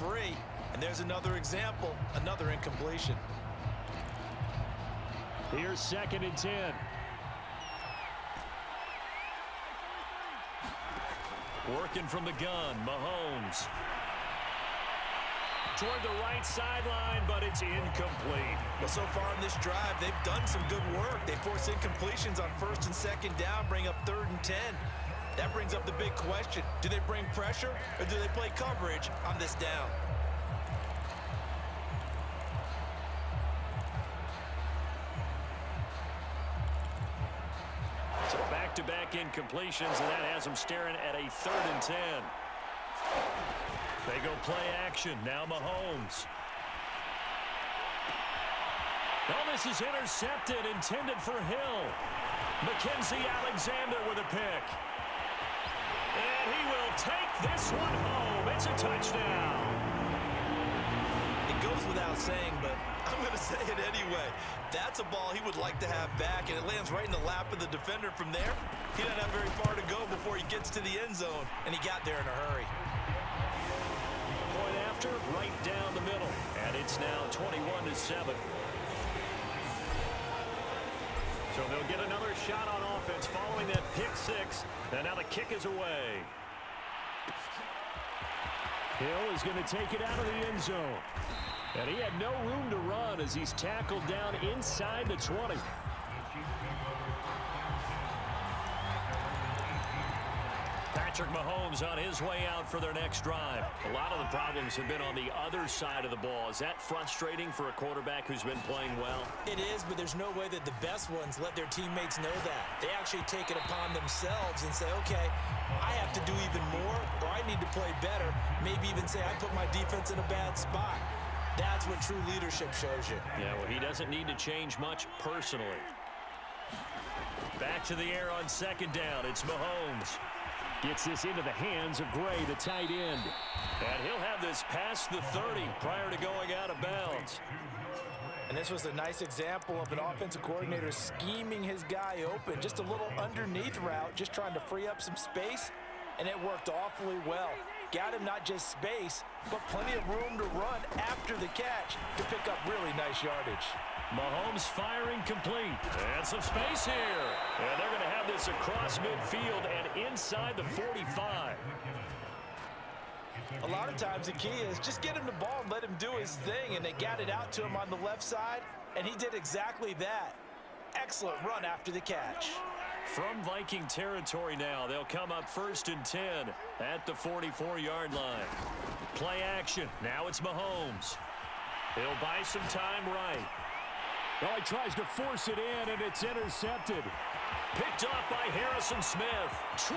free. And there's another example, another incompletion. Here's 2nd and 10. Working from the gun, Mahomes. Toward the right sideline, but it's incomplete. Well, so far in this drive, they've done some good work. They force incompletions on 1st and 2nd down, bring up 3rd and 10. That brings up the big question. Do they bring pressure or do they play coverage on this down? So back-to-back incompletions, and that has them staring at a 3rd and 10. They go play action. Now Mahomes. Oh, this is intercepted, intended for Hill. Mackenzie Alexander with a pick. And he will take this one home. It's a touchdown. It goes without saying, but I'm going to say it anyway. That's a ball he would like to have back, and it lands right in the lap of the defender from there. He doesn't have very far to go before he gets to the end zone, and he got there in a hurry. Point after, right down the middle, and it's now 21-7. So they'll get another shot on offense following that pick six, and now the kick is away. Hill is going to take it out of the end zone. And he had no room to run as he's tackled down inside the 20. Patrick Mahomes on his way out for their next drive. A lot of the problems have been on the other side of the ball. Is that frustrating for a quarterback who's been playing well? It is, but there's no way that the best ones let their teammates know that. They actually take it upon themselves and say, okay, I have to do even more, or I need to play better. Maybe even say I put my defense in a bad spot. That's what true leadership shows you. Yeah, well, he doesn't need to change much personally. Back to the air on 2nd down. It's Mahomes. Gets this into the hands of Gray, the tight end. And he'll have this past the 30 prior to going out of bounds. And this was a nice example of an offensive coordinator scheming his guy open. Just a little underneath route, just trying to free up some space, and it worked awfully well. Got him not just space, but plenty of room to run after the catch to pick up really nice yardage. Mahomes firing complete. And some space here. And they're going to have this across midfield and inside the 45. A lot of times the key is just get him the ball and let him do his thing, and they got it out to him on the left side, and he did exactly that. Excellent run after the catch. From Viking territory now, they'll come up 1st and 10 at the 44-yard line. Play action. Now it's Mahomes. He'll buy some time right. Oh, he tries to force it in, and it's intercepted. Picked off by Harrison Smith. 20.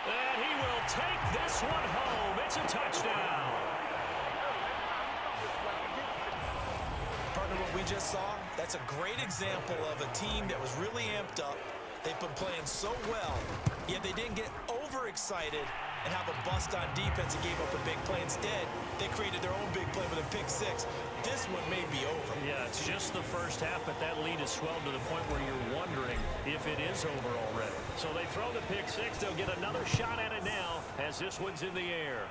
And he will take this one home. It's a touchdown. Partner, what we just saw, that's a great example of a team that was really amped up. They've been playing so well, yet they didn't get overexcited and have a bust on defense and gave up a big play. Instead, they created their own big play with a pick six. This one may be over. Yeah, it's just the first half, but that lead has swelled to the point where you're wondering if it is over already. So they throw the pick six. They'll get another shot at it now as this one's in the air.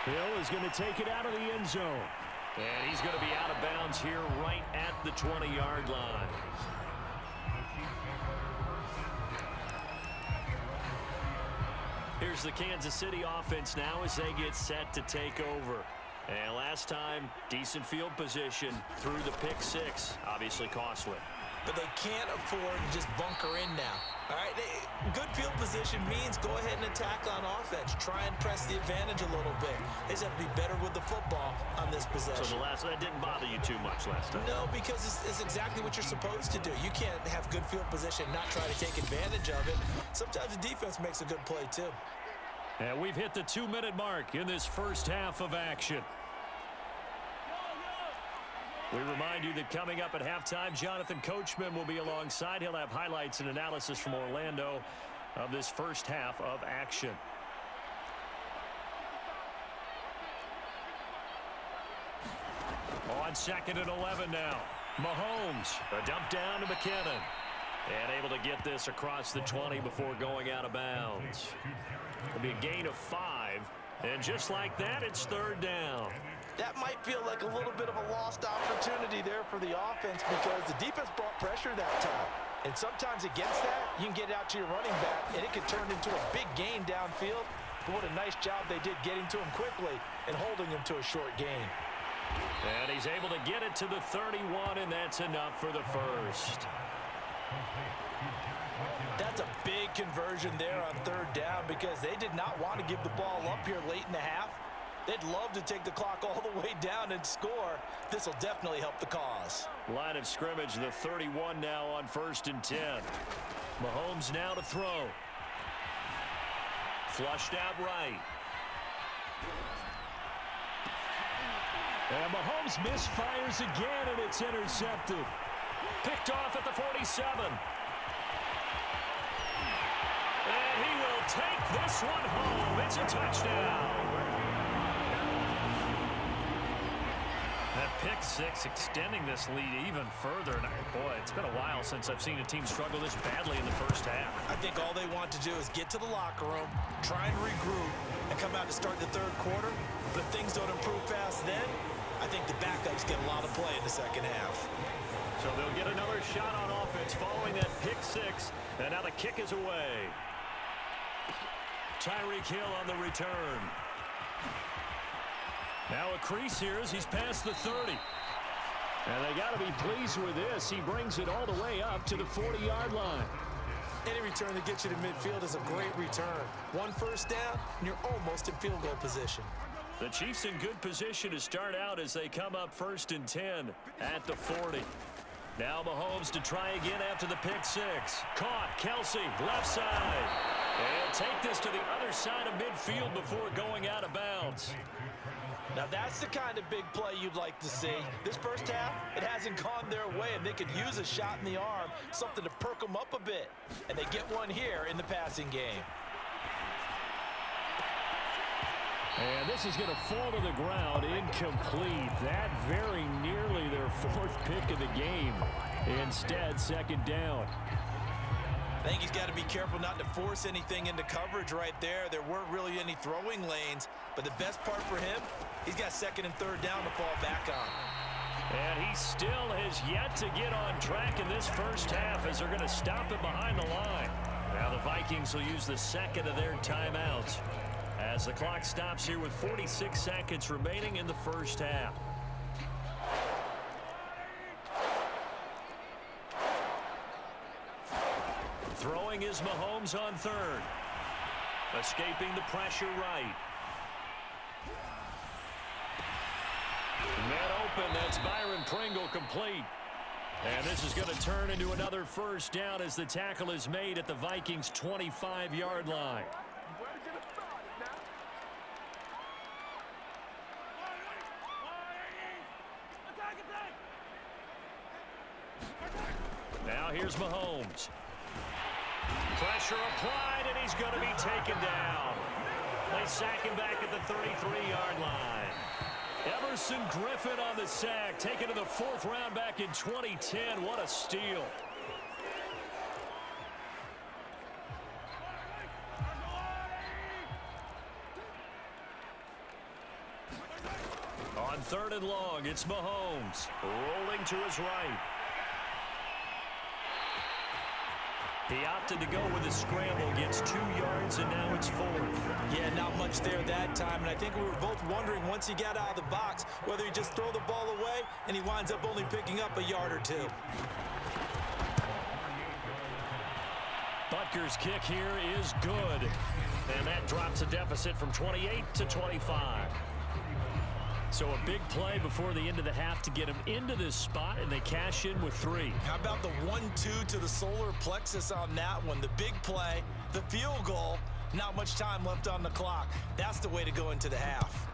Hill is going to take it out of the end zone. And he's going to be out of bounds here right at the 20-yard line. Here's the Kansas City offense now as they get set to take over. And last time, decent field position through the pick six. Obviously costly. But they can't afford to just bunker in now. All right, good field position means go ahead and attack on offense. Try and press the advantage a little bit. They just have to be better with the football on this possession. So that didn't bother you too much last time? No, because it's exactly what you're supposed to do. You can't have good field position and not try to take advantage of it. Sometimes the defense makes a good play too. And we've hit the 2-minute mark in this first half of action. We remind you that coming up at halftime, Jonathan Coachman will be alongside. He'll have highlights and analysis from Orlando of this first half of action. On 2nd and 11 now. Mahomes, a dump down to McKinnon. And able to get this across the 20 before going out of bounds. It'll be a gain of 5. And just like that, it's third down. That might feel like a little bit of a lost opportunity there for the offense because the defense brought pressure that time. And sometimes against that, you can get out to your running back, and it can turn into a big gain downfield. But what a nice job they did getting to him quickly and holding him to a short gain. And he's able to get it to the 31, and that's enough for the first. That's a big conversion there on third down because they did not want to give the ball up here late in the half. They'd love to take the clock all the way down and score. This will definitely help the cause. Line of scrimmage, the 31 now on 1st and 10. Mahomes now to throw. Flushed out right. And Mahomes misfires again, and it's intercepted. Picked off at the 47. And he will take this one home. It's a touchdown. That pick six extending this lead even further. And boy, it's been a while since I've seen a team struggle this badly in the first half. I think all they want to do is get to the locker room, try and regroup, and come out to start the third quarter. But if things don't improve fast then, I think the backups get a lot of play in the second half. So they'll get another shot on offense following that pick six. And now the kick is away. Tyreek Hill on the return. Now a crease here as he's past the 30. And they got to be pleased with this. He brings it all the way up to the 40-yard line. Any return that gets you to midfield is a great return. One first down, and you're almost in field goal position. The Chiefs in good position to start out as they come up 1st and 10 at the 40. Now Mahomes to try again after the pick six. Caught. Kelsey, left side. And he'll take this to the other side of midfield before going out of bounds. Now that's the kind of big play you'd like to see. This first half, it hasn't gone their way, and they could use a shot in the arm, something to perk them up a bit. And they get one here in the passing game. And this is going to fall to the ground, incomplete. That very nearly their 4th pick of the game. Instead, second down. I think he's got to be careful not to force anything into coverage right there. There weren't really any throwing lanes, but the best part for him, he's got 2nd and 3rd down to fall back on. And he still has yet to get on track in this first half as they're going to stop it behind the line. Now the Vikings will use the 2nd of their timeouts as the clock stops here with 46 seconds remaining in the first half. Throwing is Mahomes on 3rd. Escaping the pressure right. Net open, that's Byron Pringle complete. And this is going to turn into another first down as the tackle is made at the Vikings' 25-yard line. Now here's Mahomes. Pressure applied, and he's going to be taken down. They sack him back at the 33-yard line. Everson Griffin on the sack, taken to the 4th round back in 2010. What a steal. On 3rd and long, it's Mahomes rolling to his right. He opted to go with a scramble, gets 2 yards, and now it's 4th. Yeah, not much there that time, and I think we were both wondering once he got out of the box whether he just throw the ball away, and he winds up only picking up a yard or 2. Butker's kick here is good, and that drops a deficit from 28 to 25. So a big play before the end of the half to get him into this spot, and they cash in with 3. How about the 1-2 to the solar plexus on that one? The big play, the field goal, not much time left on the clock. That's the way to go into the half.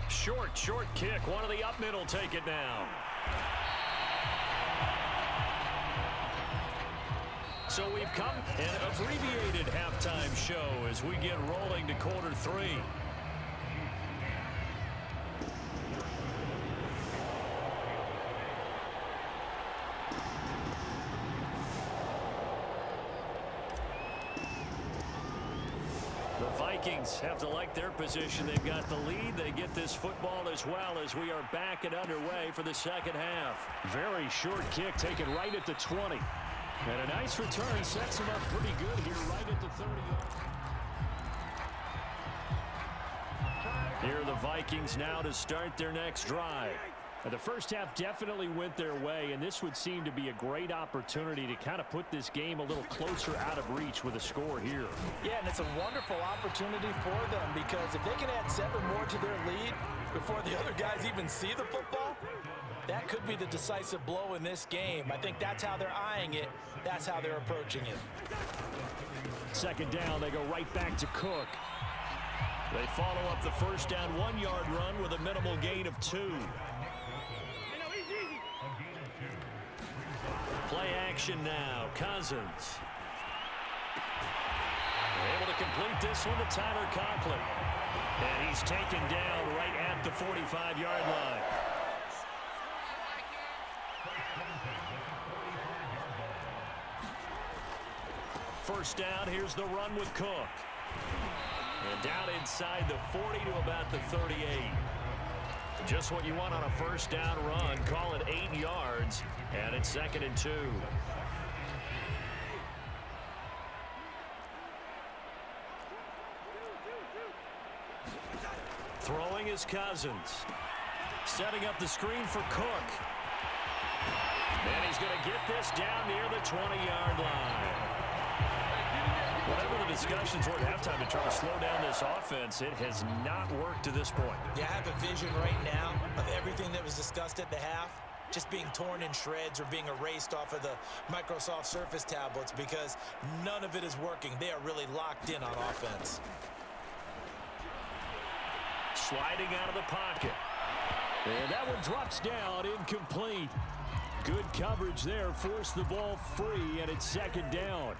Short kick. One of the up middle take it now. So we've come an abbreviated halftime show as we get rolling to quarter 3. Vikings have to like their position. They've got the lead. They get this football as well as we are back and underway for the second half. Very short kick taken right at the 20. And a nice return sets them up pretty good here right at the 30. Here are the Vikings now to start their next drive. The first half definitely went their way, and this would seem to be a great opportunity to kind of put this game a little closer out of reach with a score here. Yeah, and it's a wonderful opportunity for them because if they can add 7 more to their lead before the other guys even see the football, that could be the decisive blow in this game. I think that's how they're eyeing it. That's how they're approaching it. Second down, they go right back to Cook. They follow up the first down 1-yard run with a minimal gain of 2. Play action now. Cousins. Able to complete this one to Tyler Conklin. And he's taken down right at the 45-yard line. First down, here's the run with Cook. And down inside the 40 to about the 38. Just what you want on a first down run. Call it 8 yards, and it's 2nd and 2. Throwing is Cousins. Setting up the screen for Cook. And he's going to get this down near the 20-yard line. Whatever the discussions were at halftime to try to slow down this offense, it has not worked to this point. Yeah, I have a vision right now of everything that was discussed at the half just being torn in shreds or being erased off of the Microsoft Surface tablets because none of it is working. They are really locked in on offense. Sliding out of the pocket. And that one drops down, incomplete. Good coverage there, forced the ball free, and it's 2nd down.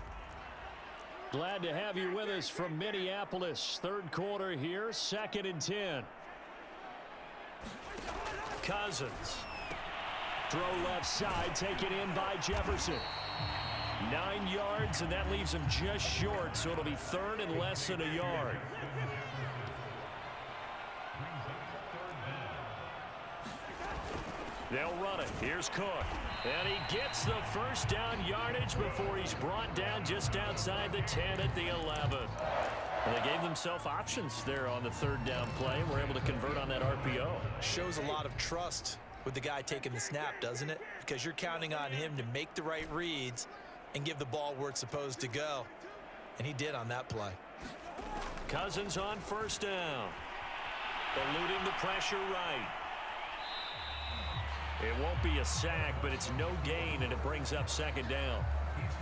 Glad to have you with us from Minneapolis. Third quarter here, 2nd and 10. Cousins. Throw left side, taken in by Jefferson. 9 yards, and that leaves him just short, so it'll be 3rd and less than a yard. They'll run it. Here's Cook. And he gets the first down yardage before he's brought down just outside the 10 at the 11. And they gave themselves options there on the 3rd down play and were able to convert on that RPO. Shows a lot of trust with the guy taking the snap, doesn't it? Because you're counting on him to make the right reads and give the ball where it's supposed to go. And he did on that play. Cousins on first down. Eluding the pressure right. It won't be a sack, but it's no gain, and it brings up 2nd down.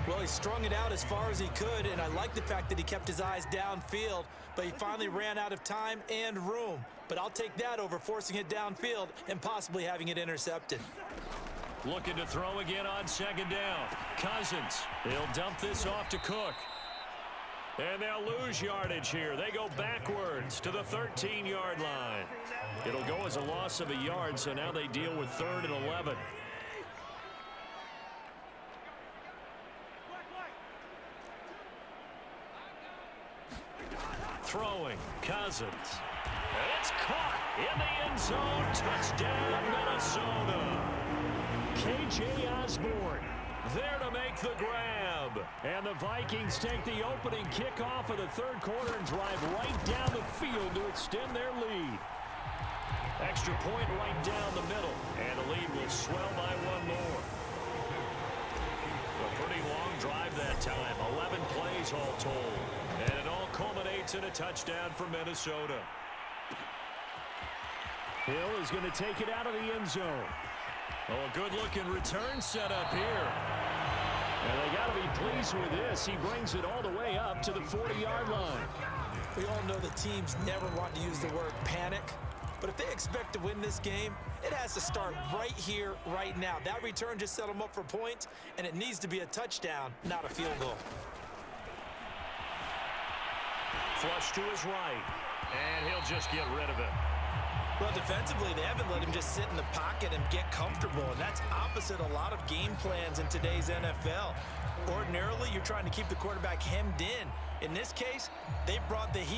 Well, he strung it out as far as he could, and I like the fact that he kept his eyes downfield, but he finally ran out of time and room. But I'll take that over forcing it downfield and possibly having it intercepted. Looking to throw again on 2nd down. Cousins. He'll dump this off to Cook. And they'll lose yardage here. They go backwards to the 13-yard line. It'll go as a loss of a yard, so now they deal with 3rd and 11. Throwing, Cousins. And it's caught in the end zone. Touchdown, Minnesota. K.J. Osborne there to make the grab. And the Vikings take the opening kickoff of the 3rd quarter and drive right down the field to extend their lead. Extra point right down the middle, and the lead will swell by 1 more. A pretty long drive that time, 11 plays all told, and it all culminates in a touchdown for Minnesota. Hill is going to take it out of the end zone. Oh, a good-looking return set up here. And they got to be pleased with this. He brings it all the way up to the 40-yard line. We all know the teams never want to use the word panic. But if they expect to win this game, it has to start right here, right now. That return just set them up for points, and it needs to be a touchdown, not a field goal. Flush to his right, and he'll just get rid of it. Well, defensively, they haven't let him just sit in the pocket and get comfortable, and that's opposite a lot of game plans in today's NFL. Ordinarily, you're trying to keep the quarterback hemmed in. In this case, they brought the heat.